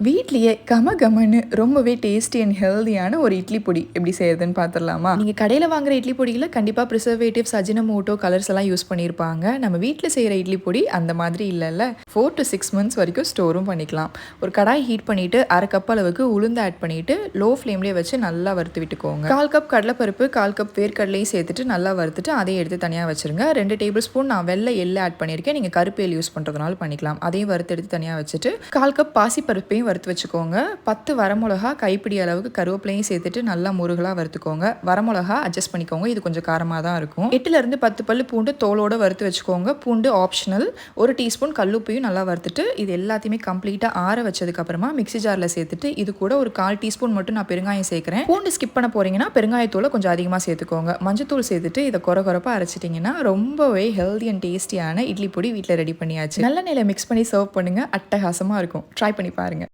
வீட்லயே கமகமன்னு ரொம்பவே tasty and ஹெல்தியான ஒரு இட்லி பொடி எப்படி செய்யறதுன்னு பார்த்துடலாமா? நீங்க கடையில வாங்குற இட்லி பொடியில கண்டிப்பா ப்ரிசர்வேட்டிவ்ஸ், அஜினமோட்டோ, கலர்ஸ் எல்லாம் யூஸ் பண்ணியிருப்பாங்க. நம்ம வீட்ல செய்யற இட்லி பொடி அந்த மாதிரி இல்லைல்ல. 4 to 6 months வரைக்கும் ஸ்டோரும் பண்ணிக்கலாம். ஒரு கடாய் ஹீட் பண்ணிட்டு 1/2 கப் அளவுக்கு உளுந்து ஆட் பண்ணிட்டு லோ ஃப்ளேம்லேயே வச்சு நல்லா வறுத்து விட்டுக்கோங்க. 1/4 கப் கடலைப்பருப்பு, 1/4 கப் வேர்க்கடலையும் சேர்த்துட்டு நல்லா வறுத்துட்டு அதையும் எடுத்து தனியாக வச்சிருங்க. 2 டேபிள் ஸ்பூன் நான் வெள்ளை எள்ளு ஆட் பண்ணியிருக்கேன். நீங்கள் கருப்பு எள் யூஸ் பண்ணுறதுனால பண்ணிக்கலாம். அதையும் வறுத்து எடுத்து தனியாக வச்சுட்டு 1/4 கப் பாசிப்பருப்பையும் வறுத்து வச்சுக்கோங்க. 10 வரமிளகா, கைப்பிடி அளவுக்கு கருவேப்பிலையும் சேர்த்துட்டு நல்லா முருகலாக வறுத்துக்கோங்க. வரமிளகா அட்ஜஸ்ட் பண்ணிக்கோங்க, இது கொஞ்சம் காரமாக தான் இருக்கும். 8லேருந்து 10 பல்லு பூண்டு தோலோடு வறுத்து வச்சுக்கோங்க. பூண்டு ஆப்ஷனல். 1 டீஸ்பூன் கல்லுப்பையும் நல்லா வறுத்துட்டு இது எல்லாத்தையுமே கம்ப்ளீட்டாக ஆற வச்சதுக்கப்புறமா மிக்ஸி ஜாரில் சேர்த்துட்டு இது கூட ஒரு 1/4 டீஸ்பூன் மட்டும் நான் பெருங்காயம் சேர்க்குறேன். பூண்டு ஸ்கிப் பண்ண போகிறீங்கன்னா பெருங்காயத்தூளை கொஞ்சம் அதிகமாக சேர்த்துக்கோங்க. மஞ்சத்தூள் சேர்த்துட்டு இதை கொரகொரப்பாக அரைச்சிட்டிங்கன்னா ரொம்பவே ஹெல்தி அண்ட் டேஸ்டியான இட்லி பொடி வீட்டில் ரெடி பண்ணியாச்சு. நல்லெண்ணெயில் மிக்ஸ் பண்ணி சர்வ் பண்ணுங்கள். அட்டகாசமாக இருக்கும். ட்ரை பண்ணி பாருங்கள்.